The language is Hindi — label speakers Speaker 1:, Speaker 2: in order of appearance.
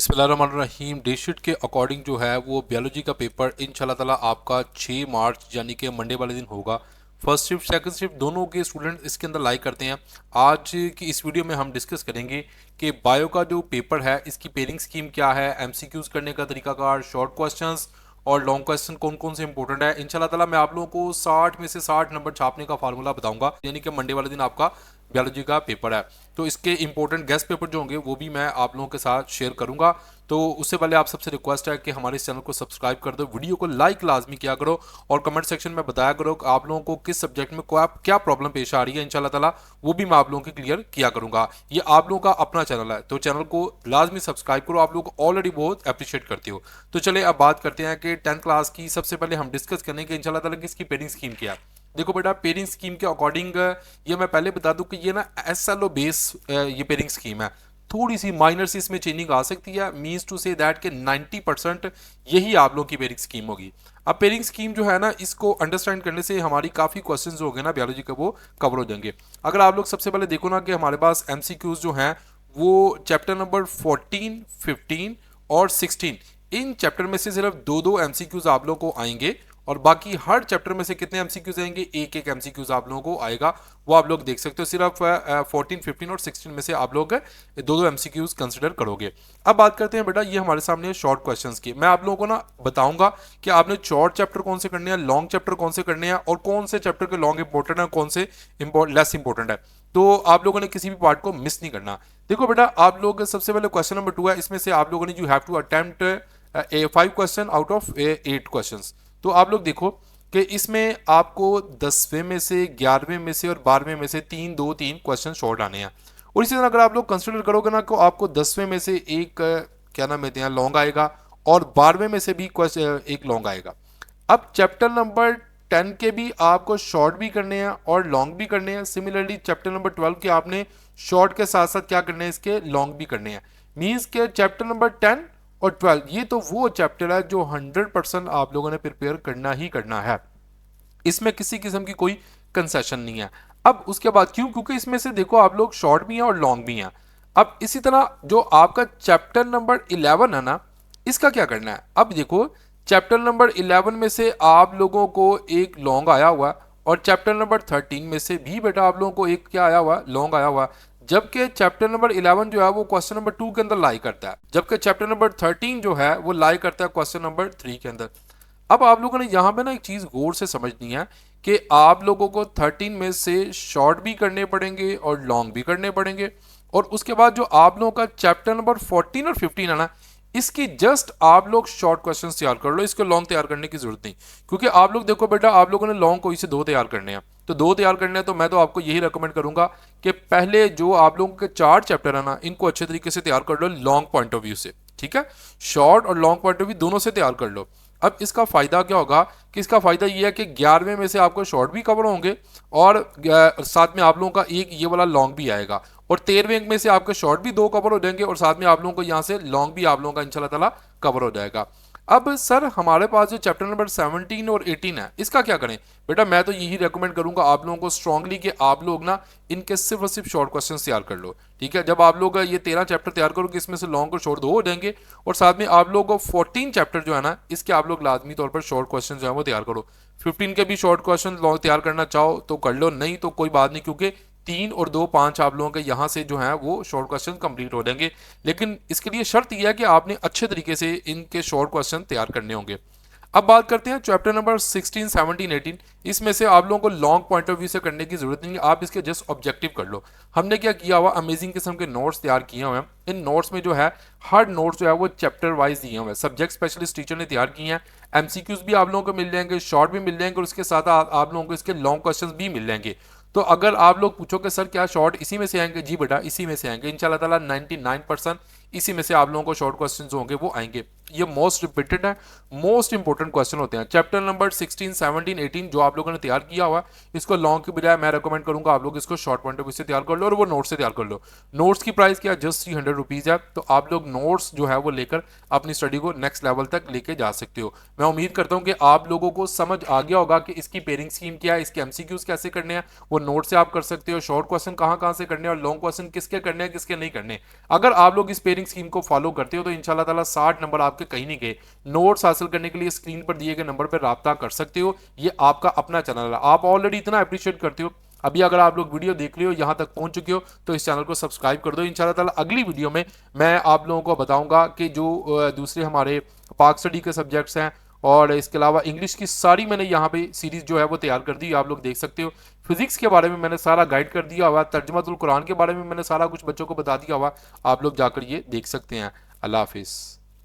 Speaker 1: बिस्मिल्लाहिर्रहमानिर्रहीम। डेटशीट के अकॉर्डिंग जो है वो बायोलॉजी का पेपर इंशाल्लाह ताला आपका 6 मार्च यानी कि मंडे वाले दिन होगा। फर्स्ट शिफ्ट सेकंड शिफ्ट दोनों के स्टूडेंट इसके अंदर लाइक करते हैं। आज की इस वीडियो में हम डिस्कस करेंगे कि बायो का जो पेपर है इसकी पेयरिंग स्कीम क्या है, एमसीक्यूज करने का तरीकाकार, शॉर्ट क्वेश्चंस और लॉन्ग क्वेश्चन कौन कौन से इंपॉर्टेंट है। इंशाल्लाह ताला मैं आप लोगों को 60 में से 60 नंबर छापने का फार्मूला बताऊंगा, यानी कि मंडे वाले दिन आपका बायोलॉजी का पेपर है। तो इसके इंपॉर्टेंट गेस्ट पेपर जो होंगे वो भी मैं आप लोगों के साथ शेयर करूंगा। तो उससे पहले आप सबसे रिक्वेस्ट है कि हमारे इस चैनल को सब्सक्राइब कर दो, वीडियो को लाइक लाजमी किया करो और कमेंट सेक्शन में बताया करो कि आप लोगों को किस सब्जेक्ट में क्या प्रॉब्लम पेश आ रही है। इंशाल्लाह ताला वो भी मैं आप लोगों की क्लियर किया करूंगा। ये आप लोगों का अपना चैनल है तो चैनल को लाजमी सब्सक्राइब करो, आप लोग ऑलरेडी बहुत अप्रिशिएट करते हो। तो चले अब बात करते हैं कि 10th क्लास की सबसे पहले हम डिस्कस करेंगे कि इंशाल्लाह ताला किसकी पेयरिंग स्कीम क्या है। देखो बेटा, पेयरिंग स्कीम के अकॉर्डिंग ये मैं पहले बता दूं कि ये ना एसएलओ बेस ये पेयरिंग स्कीम है। थोड़ी सी माइनर सी इसमें चेंजिंग आ सकती है, मींस टू से दैट के 90% यही आप लोगों की पेयरिंग स्कीम होगी। अब पेयरिंग स्कीम जो है ना, इसको अंडरस्टैंड करने से हमारी काफ़ी क्वेश्चंस जो होंगे ना बायोलॉजी के वो कवर हो जाएंगे। अगर आप लोग सबसे पहले देखो ना कि हमारे पास एमसीक्यूज जो हैं वो चैप्टर नंबर 14, 15 और 16, इन चैप्टर में से सिर्फ दो दो एमसीक्यूज आप लोगों को आएंगे और बाकी हर चैप्टर में से कितने एमसीक्यूज आएंगे, एक एक एमसीक्यूज आप लोगों को आएगा। वो आप लोग देख सकते हो, सिर्फ 14, 15 और 16 में से आप लोग दो दो एमसीक्यूज कंसिडर करोगे। अब बात करते हैं बेटा, ये हमारे सामने शॉर्ट क्वेश्चंस की। मैं आप लोगों को ना बताऊंगा कि आपने शॉर्ट चैप्टर कौन से करने हैं, लॉन्ग चैप्टर कौन से करने हैं और कौन से चैप्टर के लॉन्ग इंपॉर्टेंट है, कौन से लेस इंपॉर्टेंट है। तो आप लोगों ने किसी भी पार्ट को मिस नहीं करना। देखो बेटा, आप लोग सबसे पहले क्वेश्चन नंबर 2 है, इसमें से आप लोगों ने you have to attempt 5 question out of 8 question. तो आप लोग देखो कि इसमें आपको 10वें में से, 11वें में से और 12वें में से 3 क्वेश्चन शॉर्ट आने हैं। और इसी तरह अगर आप लोग कंसिडर करोगे ना, तो आपको 10वें में से एक क्या नाम है लॉन्ग आएगा और 12वें में से भी क्वेश्चन एक लॉन्ग आएगा। अब चैप्टर नंबर 10 के भी आपको शॉर्ट भी करने हैं और लॉन्ग भी करने हैं। सिमिलरली चैप्टर नंबर 12 के आपने शॉर्ट के साथ साथ क्या करने हैं, इसके लॉन्ग भी करने हैं। मीन्स के चैप्टर नंबर 10 और 12 ये तो वो चैप्टर है जो 100% आप लोगों ने प्रिपेयर करना ही करना है, इसमें किसी किस्म की कोई कंसेशन नहीं है। अब उसके बाद क्यों, क्योंकि इसमें से देखो आप लोग शॉर्ट भी हैं और लॉन्ग भी हैं। अब इसी तरह जो आपका चैप्टर नंबर 11 है ना, इसका क्या करना है। अब देखो, चैप्टर नंबर 11 में से आप लोगों को एक लॉन्ग आया हुआ और चैप्टर नंबर 13 में से भी बेटा आप लोगों को एक क्या आया हुआ, लॉन्ग आया हुआ। जबकि चैप्टर नंबर 11 जो है वो क्वेश्चन नंबर 2 के अंदर लाई करता है, जबकि चैप्टर नंबर 13 जो है वो लाई करता है क्वेश्चन नंबर 3 के अंदर। अब आप लोगों ने यहाँ पे ना एक चीज गौर से समझनी है कि आप लोगों को 13 में से शॉर्ट भी करने पड़ेंगे और लॉन्ग भी करने पड़ेंगे। और उसके बाद जो आप लोगों का चैप्टर नंबर 14 और 15 है ना, इसकी जस्ट आप लोग शॉर्ट क्वेश्चंस तैयार कर लो, इसको लॉन्ग तैयार करने की जरूरत नहीं। क्योंकि आप लोग देखो बेटा, आप लोगों ने लॉन्ग कोई से 2 तैयार करने हैं, तो 2 तैयार करने हैं, तो मैं तो आपको यही रेकमेंड करूंगा कि पहले जो आप लोगों के 4 चैप्टर है ना, इनको अच्छे तरीके से तैयार कर लो लॉन्ग पॉइंट ऑफ व्यू से। ठीक है, शॉर्ट और लॉन्ग पॉइंट ऑफ व्यू दोनों से तैयार कर लो। अब इसका फायदा क्या होगा कि इसका फायदा ये है कि 11वें में से आपको शॉर्ट भी कवर होंगे और साथ में आप लोगों का एक ये वाला लॉन्ग भी आएगा और 13वें में से आपके शॉर्ट भी 2 कवर हो जाएंगे और साथ में आप लोगों को यहाँ से लॉन्ग भी आप लोगों का इंशाल्लाह ताला कवर हो जाएगा। अब सर हमारे पास जो चैप्टर नंबर 17 और 18 है, इसका क्या करें। बेटा मैं तो यही रेकमेंड करूंगा आप लोगों को स्ट्रांगली कि आप लोग ना इनके सिर्फ और सिर्फ शॉर्ट क्वेश्चन तैयार कर लो। ठीक है, जब आप लोग ये 13 चैप्टर तैयार करोगे, इसमें से लॉन्ग और शॉर्ट 2 हो जाएंगे और साथ में आप लोग 14 चैप्टर जो है ना, इसके आप लोग लाजमी तौर पर शॉर्ट क्वेश्चन जो है वो तैयार करो। 15 के भी शॉर्ट क्वेश्चन तैयार करना चाहो तो कर लो, नहीं तो कोई बात नहीं, क्योंकि 3 और 2 5 आप लोगों के यहाँ से जो है वो शॉर्ट क्वेश्चन कंप्लीट हो जाएंगे। लेकिन इसके लिए शर्त यह है कि आपने अच्छे तरीके से इनके शॉर्ट क्वेश्चन तैयार करने होंगे। अब बात करते हैं चैप्टर नंबर 16, 17, 18। इसमें से आप लोगों को लॉन्ग पॉइंट ऑफ व्यू से करने की जरूरत नहीं है, आप इसके जस्ट ऑब्जेक्टिव कर लो। हमने क्या किया हुआ, अमेजिंग किस्म के नोट्स तैयार किए हुए हैं। इन नोट्स में जो है हर नोट्स जो है वो चैप्टर वाइज दिए हुए हैं, सब्जेक्ट स्पेशलिस्ट टीचर ने तैयार किए हैं। एमसीक्यूज भी आप लोगों को मिल जाएंगे, शॉर्ट भी मिल जाएंगे और उसके साथ आप लोगों को इसके लॉन्ग क्वेश्चन भी मिल जाएंगे। तो अगर आप लोग पूछो कि सर क्या शॉर्ट इसी में से आएंगे, जी बेटा इसी में से आएंगे इंशाल्लाह ताला। 99% इसी में से आप लोगों को शॉर्ट क्वेश्चन होंगे वो आएंगे। ये मोस्ट रिपीटेड है, मोस्ट इंपॉर्टेंट क्वेश्चन होते हैं। चैप्टर नंबर 16, 17, 18 जो आप लोगों ने तैयार किया हुआ इसको लॉन्ग की बजाय मैं रेकमेंड करूंगा आप लोग इसको शॉर्ट पॉइंट ऑफ व्यू से तैयार कर लो और वो नोट से तैयार कर लो। नोट्स की प्राइस क्या, जस्ट 300 रुपीज़ है। तो आप लोग नोट्स जो है वो लेकर अपनी स्टडी को नेक्स्ट लेवल तक लेके जा सकते हो। मैं उम्मीद करता हूँ कि आप लोगों को समझ आ गया होगा कि इसकी पेयरिंग स्कीम क्या है, इसके एमसीक्यूज कैसे करने हैं, वो नोट से आप कर सकते हो, शॉर्ट क्वेश्चन कहाँ कहाँ से करने हैं और लॉन्ग क्वेश्चन किसके करने हैं किसके नहीं करने। अगर आप लोग इस पेयरिंग स्कीम को फॉलो करते हो तो इंशाल्लाह ताला 60 नंबर आपके कहीं नहीं गए। नोट्स हासिल करने के लिए स्क्रीन पर दिए गए नंबर पर राब्ता कर सकते हो। ये आपका अपना चैनल है, आप ऑलरेडी इतना अप्रिशिएट करते हो। अभी अगर आप लोग वीडियो देख रहे हो यहाँ तक पहुंच चुके हो तो इस चैनल को सब्सक्राइब कर दो। इंशाल्लाह ताला अगली वीडियो में मैं आप लोगों को बताऊंगा कि जो दूसरे हमारे पाक स्टडी के सब्जेक्ट्स हैं और इसके अलावा इंग्लिश की सारी मैंने यहाँ पे सीरीज जो है वो तैयार कर दी, आप लोग देख सकते हो। फिजिक्स के बारे में मैंने सारा गाइड कर दिया हुआ, तर्जुमातुल कुरान के बारे में मैंने सारा कुछ बच्चों को बता दिया हुआ, आप लोग जाकर ये देख सकते हैं। अल्लाह हाफिज़।